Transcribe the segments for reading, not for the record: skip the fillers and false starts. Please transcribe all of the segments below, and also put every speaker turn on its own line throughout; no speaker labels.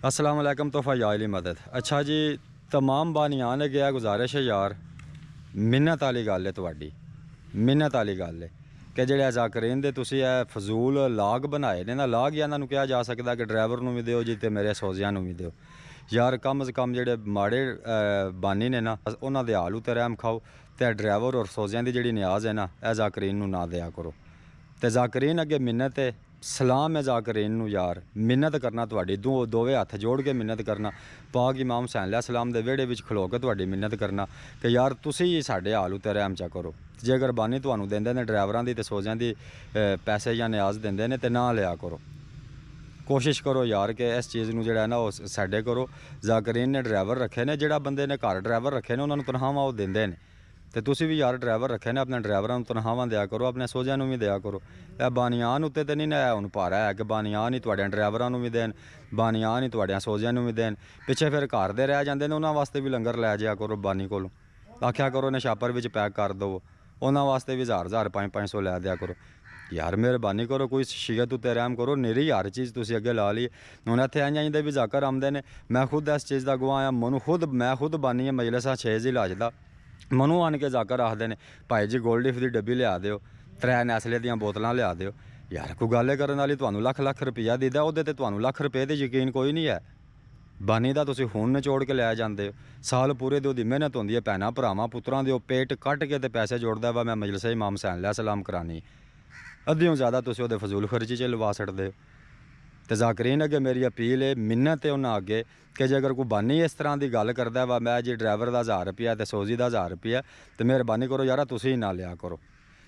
अस्सलाम वालेकुम तोहफ़ा याली मदद। अच्छा जी, तमाम बानियां ने गया गुजारिश है यार, मिन्नत वाली गल है तुहाडी, मिन्नत वाली गल है कि ਜਿਹੜੇ ਜ਼ਾਕਰੀਨ ਦੇ ਤੁਸੀਂ ਇਹ ਫਜ਼ੂਲ ਲਾਗ ਬਣਾਏ ਨੇ ਨਾ, ਲਾਗ ਇਹਨਾਂ ਨੂੰ ਕਿਹਾ ਜਾ ਸਕਦਾ ਕਿ ਡਰਾਈਵਰ ਨੂੰ ਵੀ ਦਿਓ ਜੀ ਤੇ ਮੇਰੇ ਸੋਜ਼ਿਆਂ ਨੂੰ ਵੀ ਦਿਓ ਯਾਰ। ਕਮ ਸੇ ਕਮ ਜਿਹੜੇ ਮਾੜੇ ਬਾਨੀ ਨੇ ਨਾ, ਉਹਨਾਂ ਦੇ ਹਾਲ ਉਤੇ ਰਹਿਮ ਖਾਓ ਤੇ ਡਰਾਈਵਰ ਔਰ ਸੋਜ਼ਿਆਂ ਦੀ ਜਿਹੜੀ ਨਿਆਜ਼ ਹੈ ਨਾ, ਇਹ ਜ਼ਾਕਰੀਨ ਨੂੰ ਨਾ ਦਿਆ ਕਰੋ। ਤੇ ਜ਼ਾਕਰੀਨ ਅੱਗੇ ਮਿੰਨਤ ਹੈ, सलाम है ਜ਼ਾਕਰੀਨ ਨੂੰ यार, मिन्नत करना ਤੁਹਾਡੀ ਦੋਵੇਂ ਹੱਥ ਜੋੜ ਕੇ ਮਿੰਨਤ ਕਰਨਾ। ਪਾਕ ਇਮਾਮ ਹੁਸੈਨ अलैहि सलाम ਦੇ ਵਿਹੜੇ ਵਿੱਚ ਖਲੋ ਕੇ ਤੁਹਾਡੀ ਮਿੰਨਤ ਕਰਨਾ ਕਿ ਯਾਰ ਤੁਸੀਂ ਹੀ ਸਾਡੇ ਹਾਲ ਉਤੇ ਰਹਿਮ ਚਾ ਕਰੋ। ਜੇ ਅਗਰ ਬਾਨੀ ਤੁਹਾਨੂੰ ਦਿੰਦੇ ਨੇ ਡਰਾਈਵਰਾਂ ਦੀ ਤੇ ਸੋਜ਼ਿਆਂ ਦੀ ਪੈਸੇ ਜਾਂ ਨਿਆਜ਼ ਦਿੰਦੇ ਨੇ ਤੇ ਨਾ ਲਿਆ ਕਰੋ। ਕੋਸ਼ਿਸ਼ ਕਰੋ ਯਾਰ ਕਿ ਇਸ ਚੀਜ਼ ਨੂੰ ਜਿਹੜਾ ਨਾ ਉਹ ਸਾਡੇ ਕਰੋ। ਜ਼ਾਕਰੀਨ ਨੇ ਡਰਾਈਵਰ ਰੱਖੇ ਨੇ, ਜਿਹੜਾ ਬੰਦੇ ਨੇ ਘਰ ਡਰਾਈਵਰ ਰੱਖੇ ਨੇ ਉਹਨਾਂ ਨੂੰ ਤਨਖਾਹਾਂ ਉਹ ਦਿੰਦੇ ਨੇ, ਤੇ ਤੁਸੀਂ ਵੀ ਯਾਰ ਡਰਾਈਵਰ ਰੱਖੇ ਨੇ, ਆਪਣੇ ਡਰਾਈਵਰਾਂ ਨੂੰ ਤਨਖਾਹਾਂ ਦਿਆ ਕਰੋ, ਆਪਣੇ ਸੋਝਿਆਂ ਨੂੰ ਵੀ ਦਿਆ ਕਰੋ। ਇਹ ਬਾਨੀਆਨ ਉੱਤੇ ਤਾਂ ਨਹੀਂ ਨਾ ਹੁਣ ਭਾਰਾ ਹੈ ਕਿ ਬਾਨੀਆਨ ਹੀ ਤੁਹਾਡੇ ਡਰਾਈਵਰਾਂ ਨੂੰ ਵੀ ਦੇਣ, ਬਾਨੀਆਨ ਹੀ ਤੁਹਾਡਿਆਂ ਸੋਝਿਆਂ ਨੂੰ ਵੀ ਦੇਣ। ਪਿੱਛੇ ਫਿਰ ਘਰ ਦੇ ਰਹਿ ਜਾਂਦੇ ਨੇ, ਉਹਨਾਂ ਵਾਸਤੇ ਵੀ ਲੰਗਰ ਲੈ ਜਾਇਆ ਕਰੋ ਬਾਨੀ ਕੋਲੋਂ। ਆਖਿਆ ਕਰੋ ਨਿਸ਼ਾਪਰ ਵਿੱਚ ਪੈਕ ਕਰ ਦਿਓ, ਉਹਨਾਂ ਵਾਸਤੇ ਵੀ 1000 500 ਲੈ ਦਿਆ ਕਰੋ। यार मेहरबानी करो, कोई शीयत उत्ते रहम करो। निरी हर चीज़ तुसीं अगे ला ली। हुण इत्थे आइयां दे भी ज़ाकर आमदे ने, मैं खुद इस चीज़ का गवाह हाँ। मैं खुद बानी है मजलिसा 6 जिलाज दा, मनु आन के ज़ाकर आखदे ने भाई जी गोल्ड लीफ की डब्बी लिया दिओ, 3 नैसले दीयां बोतलां लिया दिओ। यार कोई गल करन वाली, तुहानूं लख लख रुपया दिंदा, उहदे ते तुहानूं लख रुपये ते यकीन कोई नहीं है। बानी दा तुसीं खून निचोड़ के लै जांदे हो, साल पूरे दी ओहदी मेहनत होंदी है, भैणां भरावां पुत्तरां दे पेट कट के ते पैसे जोड़दा वा। मैं मजलिसा इमाम हुसैन अलैहि सलाम करानी, अद्धियों ज़्यादा तुसीं ओहदे फजूल खर्ची च लवा छड्डदे हो। तो ज़ाकरीन अगे मेरी अपील है, मिन्नत है उन्होंने अगे कि जे अगर कोई बानी इस तरह की गल करता वा, मैं जी ड्राइवर का 1000 रुपया तो सौजी का 1000 रुपया, तो मेहरबानी करो यार तुसीं ना लिया करो।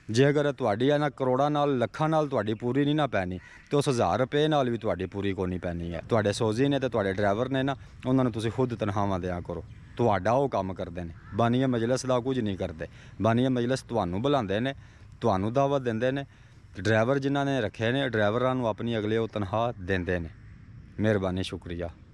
जे अगर तुहाडी ना करोड़ां नाल लखां नाल तुहाडी पूरी नहीं ना पैनी, तो उस 1000 रुपये नाल भी तुहाडी पूरी कोई नहीं पैनी है। तुहाडे सौजी ने तो तुहाडे ड्राइवर ने ना, उन्होंने तुसीं खुद तनखावां दिया करो। तुहाडा वो काम करते हैं, बानीए मजलिस का कुछ नहीं करते। बानीए मजलिस तुहानूं बुलांदे ने, तुहानूं दावत दिंदे ने, ड्राइवर जिन्होंने रखे ने ड्राइवरां नूं अपनी अगले वो तनख्वाह देंदे ने। मेहरबानी, शुक्रिया।